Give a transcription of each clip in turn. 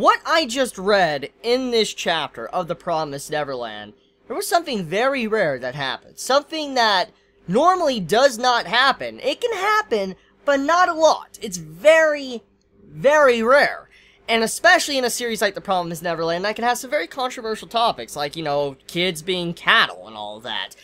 what I just read in this chapter of The Promised Neverland, there was something very rare that happened. Something that normally does not happen. It can happen, but not a lot. It's very, very rare. And especially in a series like The Promised Neverland, that can have some very controversial topics, like, you know, kids being cattle and all of that.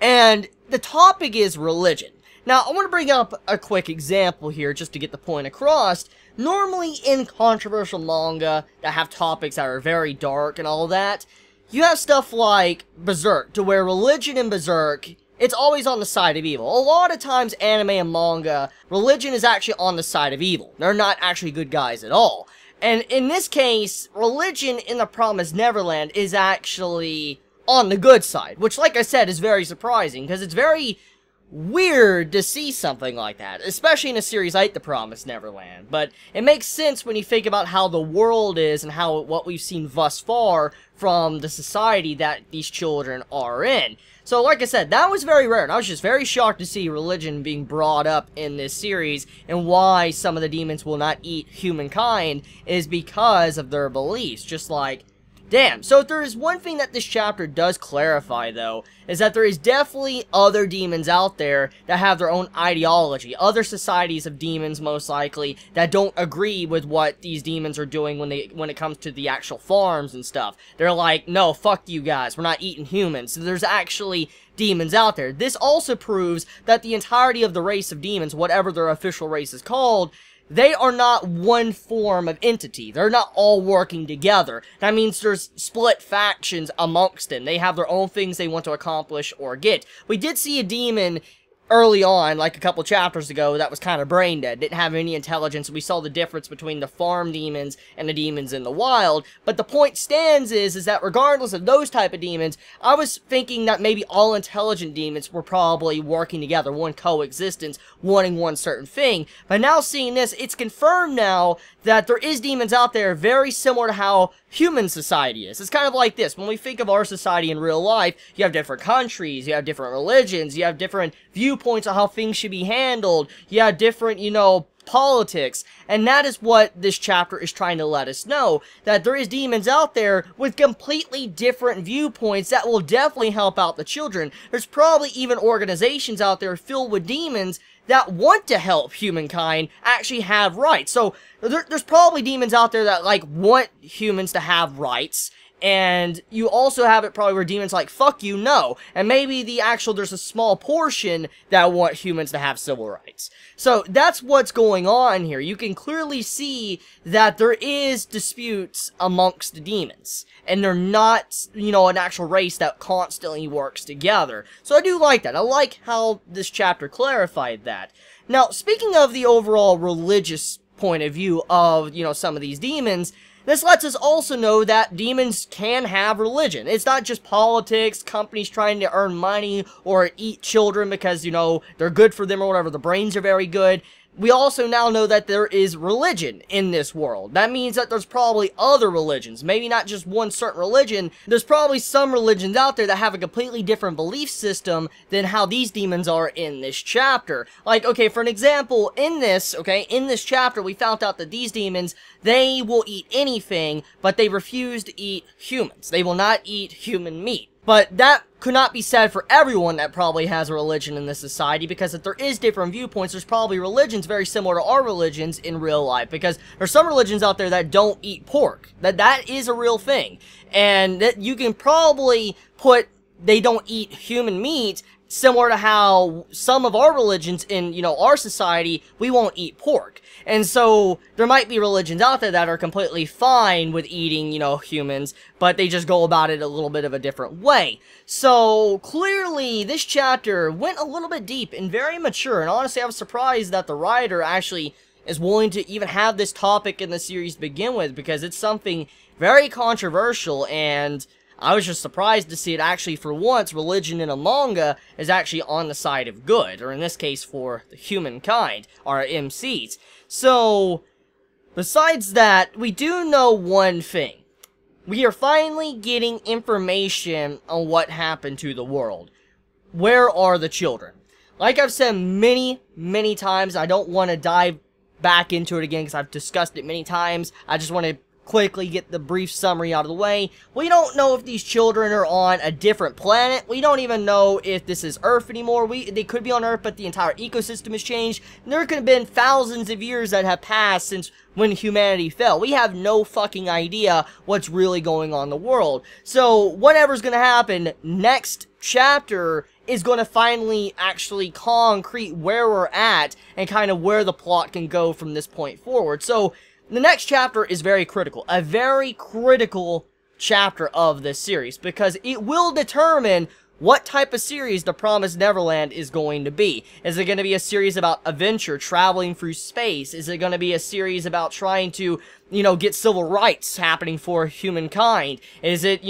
And the topic is religion. Now, I want to bring up a quick example here, just to get the point across. Normally, in controversial manga that have topics that are very dark and all that, you have stuff like Berserk, to where religion in Berserk, it's always on the side of evil. A lot of times, anime and manga, religion is actually on the side of evil. They're not actually good guys at all. And in this case, religion in The Promised Neverland is actually on the good side, which, like I said, is very surprising, because it's very weird to see something like that, especially in a series like The Promised Neverland. But it makes sense when you think about how the world is and how what we've seen thus far from the society that these children are in. So, like I said, that was very rare, and I was just very shocked to see religion being brought up in this series, and why some of the demons will not eat humankind is because of their beliefs, just like, damn. So if there is one thing that this chapter does clarify, though, is that there is definitely other demons out there that have their own ideology. Other societies of demons, most likely, that don't agree with what these demons are doing when it comes to the actual farms and stuff. They're like, no, fuck you guys, we're not eating humans. So there's actually demons out there. This also proves that the entirety of the race of demons, whatever their official race is called, they are not one form of entity. They're not all working together. That means there's split factions amongst them. They have their own things they want to accomplish or get. We did see a demon early on, like a couple chapters ago, that was kind of brain dead, didn't have any intelligence. We saw the difference between the farm demons and the demons in the wild, but the point stands is that regardless of those type of demons, I was thinking that maybe all intelligent demons were probably working together, one coexistence, wanting one certain thing. But now seeing this, it's confirmed now that there is demons out there very similar to how human society is. It's kind of like this. When we think of our society in real life, you have different countries, you have different religions, you have different viewpoints on how things should be handled, you have different, you know, politics, and that is what this chapter is trying to let us know, that there is demons out there with completely different viewpoints that will definitely help out the children. There's probably even organizations out there filled with demons that want to help humankind actually have rights. So there's probably demons out there that like want humans to have rights, and you also have it probably where demons like, fuck you, no. And maybe there's a small portion that want humans to have civil rights. So that's what's going on here. You can clearly see that there is disputes amongst the demons. And they're not, you know, an actual race that constantly works together. So I do like that. I like how this chapter clarified that. Now, speaking of the overall religious point of view of, you know, some of these demons, this lets us also know that demons can have religion. It's not just politics, companies trying to earn money, or eat children because, you know, they're good for them or whatever, the brains are very good. We also now know that there is religion in this world. That means that there's probably other religions. Maybe not just one certain religion. There's probably some religions out there that have a completely different belief system than how these demons are in this chapter. Like, okay, for an example, in this chapter, we found out that these demons, they will eat anything, but they refuse to eat humans. They will not eat human meat. But that could not be said for everyone that probably has a religion in this society, because if there is different viewpoints, there's probably religions very similar to our religions in real life, because there's some religions out there that don't eat pork. That is a real thing. And that you can probably put they don't eat human meat similar to how some of our religions in, you know, our society, we won't eat pork. And so, there might be religions out there that are completely fine with eating, you know, humans, but they just go about it a little bit of a different way. So, clearly, this chapter went a little bit deep and very mature, and honestly, I was surprised that the writer actually is willing to even have this topic in the series to begin with, because it's something very controversial, and I was just surprised to see it actually, for once, religion in a manga is actually on the side of good, or in this case, for the humankind, our MCs. So, besides that, we do know one thing. We are finally getting information on what happened to the world. Where are the children? Like I've said many, many times, I don't want to dive back into it again because I've discussed it many times. I just want to quickly get the brief summary out of the way. We don't know if these children are on a different planet. We don't even know if this is Earth anymore. They could be on Earth, but the entire ecosystem has changed. And there could have been thousands of years that have passed since when humanity fell. We have no fucking idea what's really going on in the world. So, whatever's gonna happen next chapter is going to finally actually concrete where we're at and kind of where the plot can go from this point forward. So, the next chapter is very critical. A very critical chapter of this series, because it will determine what type of series The Promised Neverland is going to be. Is it going to be a series about adventure, traveling through space? Is it going to be a series about trying to, get civil rights happening for humankind? Is it,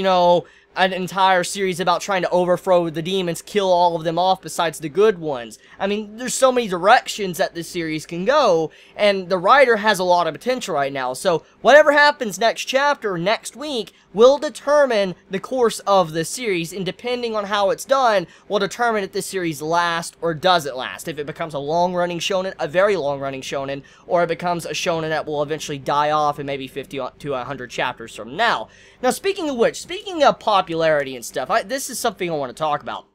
an entire series about trying to overthrow the demons, kill all of them off besides the good ones? I mean, there's so many directions that this series can go, and the writer has a lot of potential right now. So, whatever happens next chapter, next week, will determine the course of this series, and depending on how it's done, will determine if this series lasts or doesn't last. If it becomes a long-running shonen, a very long-running shonen, or it becomes a shonen that will eventually die off in maybe 50 to 100 chapters from now. Now, speaking of which, speaking of popularity and stuff, this is something I want to talk about.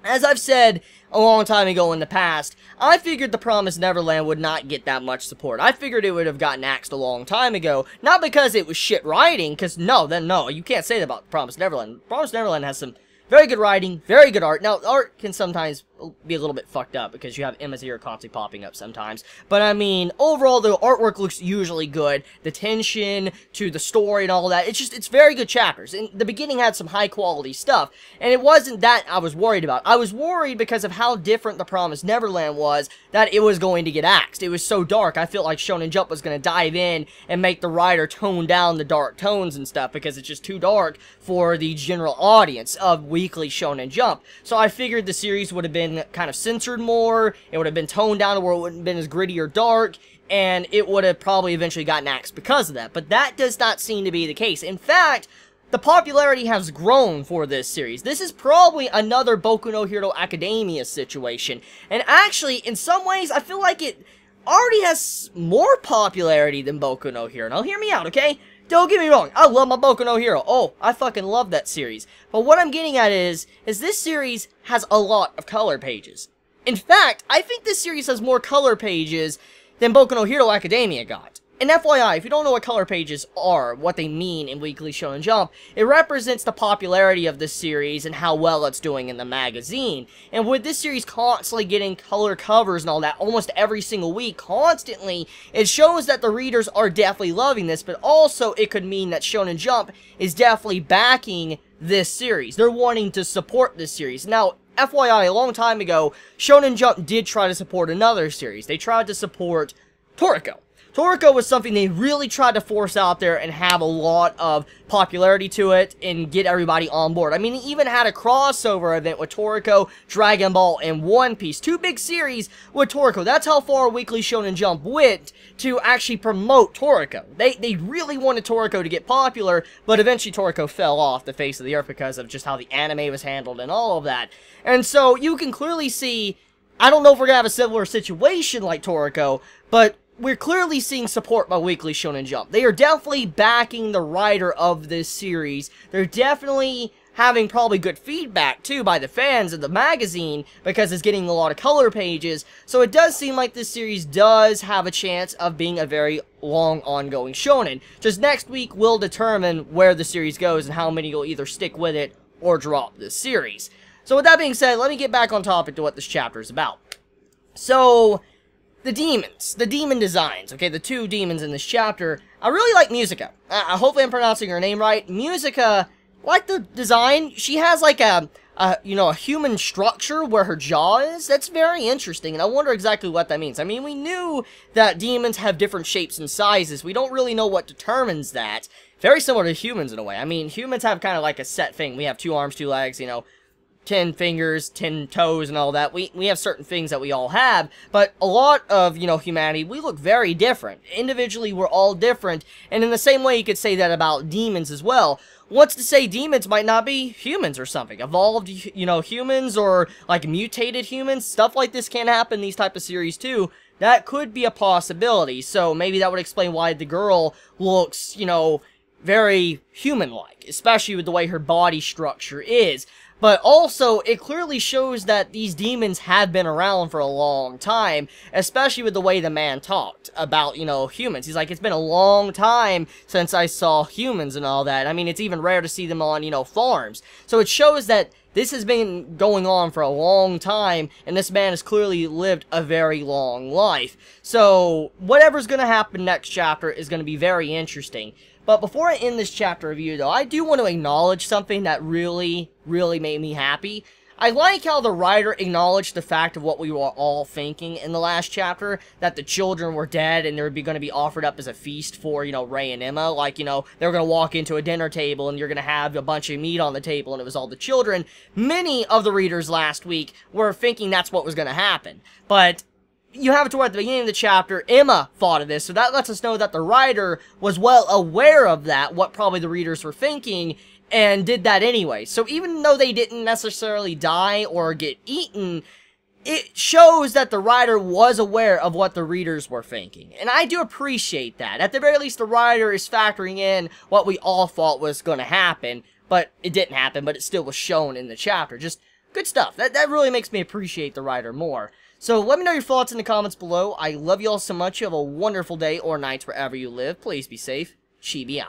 As I've said a long time ago in the past, I figured The Promised Neverland would not get that much support. I figured it would have gotten axed a long time ago, not because it was shit writing, because no, you can't say that about The Promised Neverland. Promised Neverland has some very good writing, very good art. Now, art can sometimes be a little bit fucked up because you have Emma's ear constantly popping up sometimes. But I mean, overall, the artwork looks usually good. The tension to the story and all that, it's very good chapters. And the beginning had some high quality stuff. And it wasn't that I was worried about. I was worried because of how different The Promised Neverland was, that it was going to get axed. It was so dark, I felt like Shonen Jump was going to dive in and make the writer tone down the dark tones and stuff because it's just too dark for the general audience of weekly Shonen Jump. So I figured the series would have been kind of censored more, it would have been toned down to where it wouldn't have been as gritty or dark, and it would have probably eventually gotten axed because of that. But that does not seem to be the case. In fact, the popularity has grown for this series. This is probably another Boku no Hero Academia situation. And actually, in some ways, I feel like it already has more popularity than Boku no Hero. Now, hear me out, okay? Don't get me wrong, I love my Boku no Hero. Oh, I fucking love that series. But what I'm getting at is this series has a lot of color pages. In fact, I think this series has more color pages than Boku no Hero Academia got. And FYI, if you don't know what color pages are, what they mean in Weekly Shonen Jump, it represents the popularity of this series and how well it's doing in the magazine. And with this series constantly getting color covers and all that, almost every single week, constantly, it shows that the readers are definitely loving this, but also it could mean that Shonen Jump is definitely backing this series. They're wanting to support this series. Now, FYI, a long time ago, Shonen Jump did try to support another series. They tried to support Toriko. Toriko was something they really tried to force out there and have a lot of popularity to it and get everybody on board. I mean, it even had a crossover event with Toriko, Dragon Ball, and One Piece. Two big series with Toriko. That's how far Weekly Shonen Jump went to actually promote Toriko. They really wanted Toriko to get popular, but eventually Toriko fell off the face of the earth because of just how the anime was handled and all of that. And so you can clearly see, I don't know if we're going to have a similar situation like Toriko, but we're clearly seeing support by Weekly Shonen Jump. They are definitely backing the writer of this series. They're definitely having probably good feedback, too, by the fans of the magazine, because it's getting a lot of color pages. So it does seem like this series does have a chance of being a very long, ongoing shonen. Just next week will determine where the series goes and how many will either stick with it or drop this series. So with that being said, let me get back on topic to what this chapter is about. So the demons, the demon designs, okay, the two demons in this chapter. I really like Musica. Hopefully I'm pronouncing her name right. Musica, like the design, she has like a human structure where her jaw is. That's very interesting, and I wonder exactly what that means. I mean, we knew that demons have different shapes and sizes. We don't really know what determines that. Very similar to humans in a way. I mean, humans have kind of like a set thing. We have 2 arms, 2 legs, 10 fingers, 10 toes, and all that. We have certain things that we all have, but a lot of, humanity, we look very different. Individually, we're all different, and in the same way, you could say that about demons as well. What's to say demons might not be humans or something? Evolved, humans, or, like, mutated humans? Stuff like this can happen in these type of series, too. That could be a possibility, so maybe that would explain why the girl looks, very human-like, especially with the way her body structure is. But also, it clearly shows that these demons have been around for a long time, especially with the way the man talked about, humans. He's like, it's been a long time since I saw humans and all that. I mean, it's even rare to see them on, farms. So it shows that this has been going on for a long time, and this man has clearly lived a very long life. So, whatever's gonna happen next chapter is gonna be very interesting. But before I end this chapter review, though, I do want to acknowledge something that really, really made me happy. I like how the writer acknowledged the fact of what we were all thinking in the last chapter, that the children were dead and they were going to be offered up as a feast for, Ray and Emma. Like, they were going to walk into a dinner table and you're going to have a bunch of meat on the table and it was all the children. Many of the readers last week were thinking that's what was going to happen. But you have it to where at the beginning of the chapter, Emma thought of this, so that lets us know that the writer was well aware of that, what probably the readers were thinking, and did that anyway. So even though they didn't necessarily die or get eaten, it shows that the writer was aware of what the readers were thinking. And I do appreciate that. At the very least, the writer is factoring in what we all thought was going to happen, but it didn't happen, but it still was shown in the chapter. Just good stuff. That really makes me appreciate the writer more. So let me know your thoughts in the comments below. I love you all so much. You have a wonderful day or night wherever you live. Please be safe. Chibi out.